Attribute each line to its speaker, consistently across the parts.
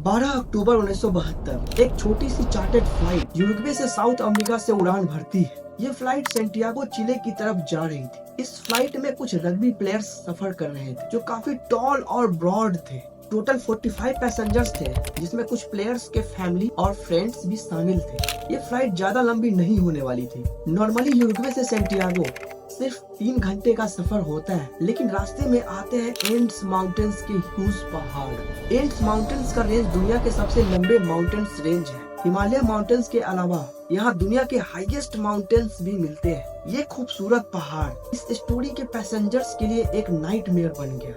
Speaker 1: 12 अक्टूबर 1972 एक छोटी सी chartered flight Uruguay से साउथ अमेरिका से उड़ान भरती है। ये फ्लाइट सेंटियागो चिले की तरफ जा रही थी। इस फ्लाइट में कुछ रग्बी प्लेयर्स सफर कर रहे थे जो काफी टॉल और ब्रॉड थे। टोटल 45 पैसेंजर्स थे, जिसमें कुछ प्लेयर्स के फैमिली और फ्रेंड्स भी शामिल थे। ये फ्लाइट ज्यादा लंबी नहीं होने वाली थी। नॉर्मली यूरुग्वे से सेंटियागो सिर्फ 3 घंटे का सफर होता है, लेकिन रास्ते में आते हैं एंड्स माउंटेन्स के ह्यूज पहाड़। एंड्स माउंटेन्स का रेंज दुनिया के सबसे लंबे माउंटेन्स रेंज है। हिमालय माउंटेन्स के अलावा यहाँ दुनिया के हाईएस्ट माउंटेन्स भी मिलते हैं। ये खूबसूरत पहाड़ इस स्टोरी के पैसेंजर्स के लिए एक नाइटमेयर बन गया।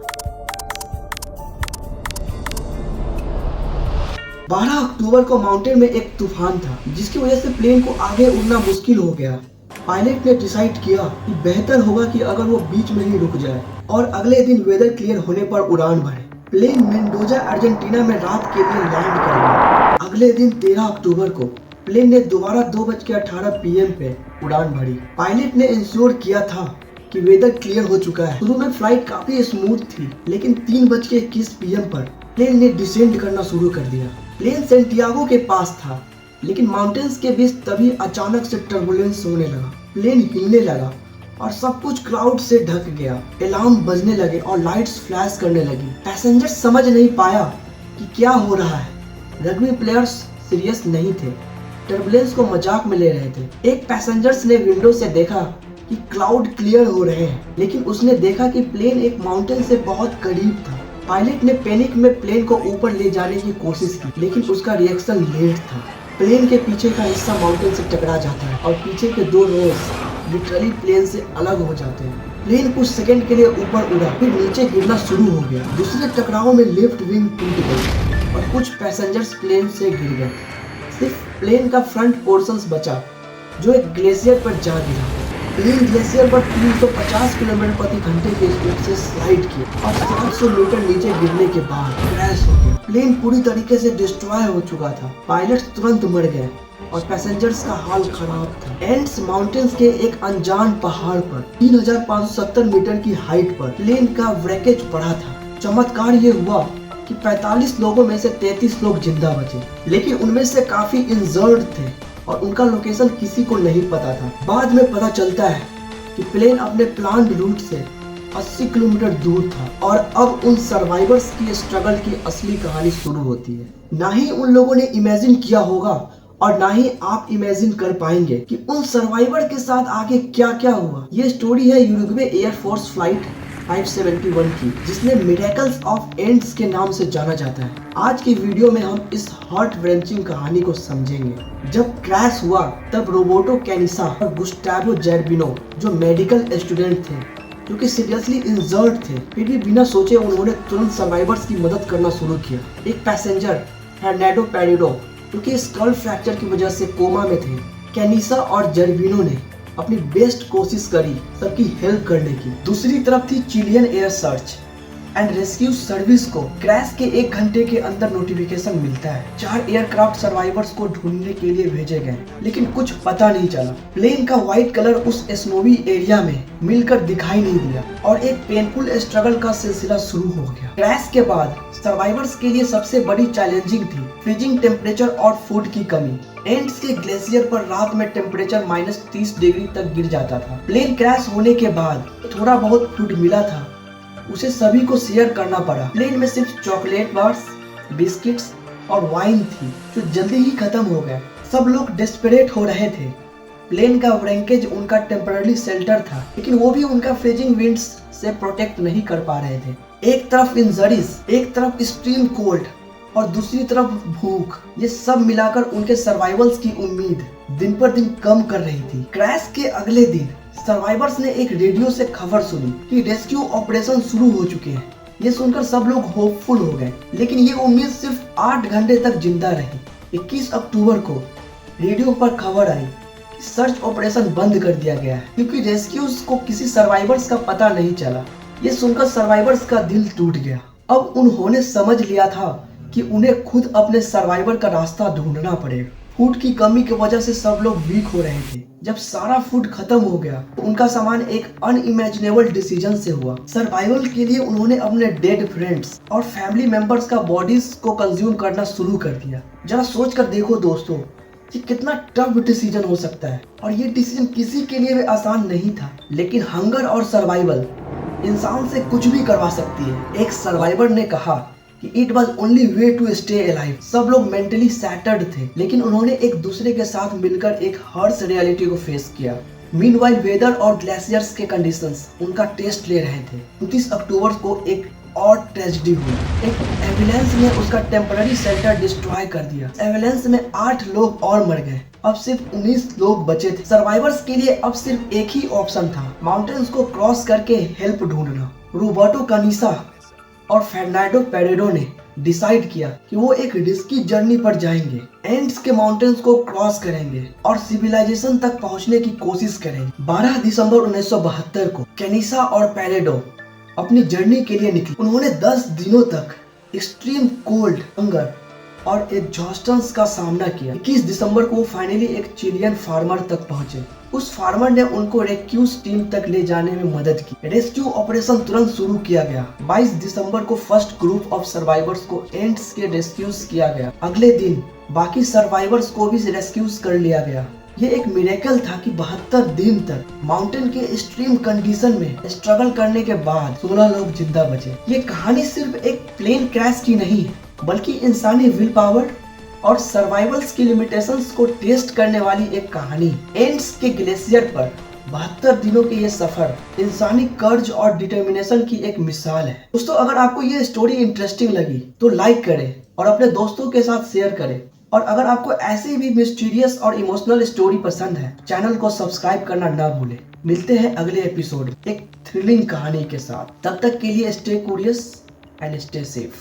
Speaker 1: 12 अक्टूबर को माउंटेन में एक तूफान था, जिसकी वजह से प्लेन को आगे उड़ना मुश्किल हो गया। पायलट ने डिसाइड किया कि बेहतर होगा कि अगर वो बीच में ही रुक जाए और अगले दिन वेदर क्लियर होने पर उड़ान भरे। प्लेन मेंडोजा अर्जेंटीना में रात के लिए लैंड कर गया। अगले दिन 13 अक्टूबर को प्लेन ने दोबारा 2:18 PM पे उड़ान भरी। पायलट ने इंश्योर किया था कि वेदर क्लियर हो चुका है। शुरू में फ्लाइट काफी स्मूथ थी, लेकिन 3:21 PM पर प्लेन ने डिसेंड करना शुरू कर दिया। प्लेन सेंटियागो के पास था, लेकिन माउंटेन्स के बीच तभी अचानक से टर्बुलेंस होने लगा। प्लेन हिलने लगा और सब कुछ क्लाउड से ढक गया। अलार्म बजने लगे और लाइट्स फ्लैश करने लगी। पैसेंजर समझ नहीं पाया कि क्या हो रहा है। रग्बी प्लेयर्स सीरियस नहीं थे, टर्बुलेंस को मजाक में ले रहे थे। एक पैसेंजर्स ने विंडो से देखा कि क्लाउड क्लियर हो रहे हैं, लेकिन उसने देखा कि प्लेन एक माउंटेन से बहुत करीब था। पायलट ने पैनिक में प्लेन को ऊपर ले जाने की कोशिश की, लेकिन उसका रिएक्शन लेट था। प्लेन के पीछे का हिस्सा माउंटेन से टकरा जाता है और पीछे के 2 रोज लिटरली प्लेन से अलग हो जाते हैं। प्लेन कुछ सेकंड के लिए ऊपर उड़ा, फिर नीचे गिरना शुरू हो गया। दूसरे टकराव में लेफ्ट विंग टूट गई और कुछ पैसेंजर्स प्लेन से गिर गए। सिर्फ प्लेन का फ्रंट पोर्शन बचा, जो एक ग्लेशियर पर जा गिरा। प्लेन ग्लेशियर पर 350 किलोमीटर प्रति घंटे के स्पीड से स्लाइड किया और 700 मीटर नीचे गिरने के बाद क्रैश हो गया। प्लेन पूरी तरीके से डिस्ट्रॉय हो चुका था। पायलट्स तुरंत मर गए और पैसेंजर्स का हाल खराब था। एंड्स माउंटेन्स के एक अनजान पहाड़ पर 3570 मीटर की हाइट पर प्लेन का व्रेकेज पड़ा था। चमत्कार ये हुआ कि 45 लोगों में से 33 लोग जिंदा बचे, लेकिन उनमें से काफी इंजर्ड थे और उनका लोकेशन किसी को नहीं पता था। बाद में पता चलता है कि प्लेन अपने प्लान्ड रूट से 80 किलोमीटर दूर था और अब उन सर्वाइवर्स की स्ट्रगल की असली कहानी शुरू होती है। ना ही उन लोगों ने इमेजिन किया होगा और ना ही आप इमेजिन कर पाएंगे कि उन सर्वाइवर के साथ आगे क्या क्या हुआ। ये स्टोरी है यूरुग्वे एयरफोर्स फ्लाइट 571 की, जिसने मिरेकल्स ऑफ एंड्स के नाम से जाना जाता है। आज की वीडियो में हम इस हार्ट व्रेंचिंग कहानी को समझेंगे। जब क्रैश हुआ तब रोबर्टो कैनिसा और गुस्टावो जेरबिनो, जो मेडिकल स्टूडेंट थे, जो कि सीरियसली इंजर्ड थे, फिर भी बिना सोचे उन्होंने तुरंत सर्वाइवर्स की मदद करना शुरू किया। एक पैसेंजर फर्नांडो पेरिडो, जो कि स्कल फ्रैक्चर की वजह से कोमा में थे, कैनिसा और जेरबिनो ने अपनी बेस्ट कोशिश करी सबकी हेल्प करने की। दूसरी तरफ थी Chilean air search and rescue service को क्रैश के 1 घंटे के अंदर नोटिफिकेशन मिलता है। 4 एयरक्राफ्ट सर्वाइवर्स को ढूंढने के लिए भेजे गए, लेकिन कुछ पता नहीं चला। प्लेन का व्हाइट कलर उस स्नोवी एरिया में मिलकर दिखाई नहीं दिया और एक पेनफुल स्ट्रगल का सिलसिला शुरू हो गया। क्रैश के बाद सर्वाइवर्स के लिए सबसे बड़ी चैलेंजिंग थी फ्रीजिंग टेम्परेचर और फूड की कमी। एंड्स के ग्लेशियर पर रात में टेम्परेचर -30 डिग्री तक गिर जाता था। प्लेन क्रैश होने के बाद थोड़ा बहुत फूड मिला था, उसे सभी को शेयर करना पड़ा। प्लेन में सिर्फ चॉकलेट बार्स, बिस्किट्स और वाइन थी, जो जल्दी ही खत्म हो गए। सब लोग डेस्परेट हो रहे थे। प्लेन का व्रेंकेज उनका टेम्पररी शेल्टर था, लेकिन वो भी उनका फ्रीजिंग विंड्स से प्रोटेक्ट नहीं कर पा रहे थे। एक तरफ इंजरीज, एक तरफ एक्सट्रीम कोल्ड और दूसरी तरफ भूख, ये सब मिलाकर उनके सर्वाइवल्स की उम्मीद दिन पर दिन कम कर रही थी। क्रैश के अगले दिन सर्वाइवर्स ने एक रेडियो से खबर सुनी कि रेस्क्यू ऑपरेशन शुरू हो चुके हैं। ये सुनकर सब लोग होपफुल हो गए, लेकिन ये उम्मीद सिर्फ 8 घंटे तक जिंदा रही। 21 अक्टूबर को रेडियो पर खबर आई कि सर्च ऑपरेशन बंद कर दिया गया है, क्योंकि रेस्क्यूज को किसी सर्वाइवर्स का पता नहीं चला। ये सुनकर सर्वाइवर्स का दिल टूट गया। अब उन्होंने समझ लिया था कि उन्हें खुद अपने सर्वाइवर का रास्ता ढूंढना पड़ेगा। फूड की कमी की वजह से सब लोग वीक हो रहे थे। जब सारा फूड खत्म हो गया तो उनका सामान एक अनइमेजिनेबल डिसीजन से हुआ। सर्वाइवल के लिए उन्होंने अपने डेड फ्रेंड्स और फैमिली मेंबर्स का बॉडीज को कंज्यूम करना शुरू कर दिया। जरा सोच कर देखो दोस्तों, ये कितना टफ डिसीजन हो सकता है। और ये डिसीजन किसी के लिए भी आसान नहीं था, लेकिन हंगर और सर्वाइवल इंसान से कुछ भी करवा सकती है। एक सर्वाइवर ने कहा कि it was only way to stay alive. सब लोग मेंटली सैटर्ड थे, लेकिन उन्होंने एक दूसरे के साथ मिलकर एक हार्श रियलिटी को फेस किया। मीनवाइल वेदर और ग्लेशियर्स के कंडीशंस उनका टेस्ट ले रहे थे। 29 अक्टूबर को एक और ट्रेजेडी हुई। एक एम्बुलेंस ने उसका टेम्पररी शेल्टर डिस्ट्रॉय कर दिया। एम्बुलेंस में 8 लोग और मर गए। अब सिर्फ 19 लोग बचे थे। सर्वाइवर्स के लिए अब सिर्फ एक ही ऑप्शन था, माउंटेन्स को क्रॉस करके हेल्प ढूंढना। रोबर्टो कानिसा और फर्नांडो पेरेडो ने डिसाइड किया कि वो एक रिस्की जर्नी पर जाएंगे। एंड्स के माउंटेन्स को क्रॉस करेंगे और सिविलाइजेशन तक पहुंचने की कोशिश करेंगे। 12 दिसंबर 1972 को कैनिसा और पेरेडो अपनी जर्नी के लिए निकले। उन्होंने 10 दिनों तक एक्सट्रीम कोल्ड, हंगर और एग्जॉस्टन का सामना किया। 21 दिसंबर को वो फाइनली एक चिलियन फार्मर तक पहुंचे। उस फार्मर ने उनको रेस्क्यू टीम तक ले जाने में मदद की। रेस्क्यू ऑपरेशन तुरंत शुरू किया गया। 22 दिसंबर को फर्स्ट ग्रुप ऑफ सर्वाइवर्स को एंड्स के रेस्क्यूज किया गया। अगले दिन बाकी सर्वाइवर्स को भी रेस्क्यूज कर लिया गया। ये एक मिरेकल था कि 72 दिन तक माउंटेन के एक्सट्रीम कंडीशन में स्ट्रगल करने के बाद 16 लोग जिंदा बचे। ये कहानी सिर्फ एक प्लेन क्रैश की नहीं, बल्कि इंसानी विल पावर और सर्वाइवल्स की लिमिटेशंस को टेस्ट करने वाली एक कहानी। एंड्स के ग्लेशियर पर 72 दिनों के ये सफर इंसानी कर्ज और डिटर्मिनेशन की एक मिसाल है। दोस्तों, अगर आपको ये स्टोरी इंटरेस्टिंग लगी तो लाइक करें और अपने दोस्तों के साथ शेयर करें। और अगर आपको ऐसे भी मिस्टीरियस और इमोशनल स्टोरी पसंद है, चैनल को सब्सक्राइब करना ना भूलें। मिलते हैं अगले एपिसोड एक थ्रिलिंग कहानी के साथ। तब तक के लिए stay curious and stay safe.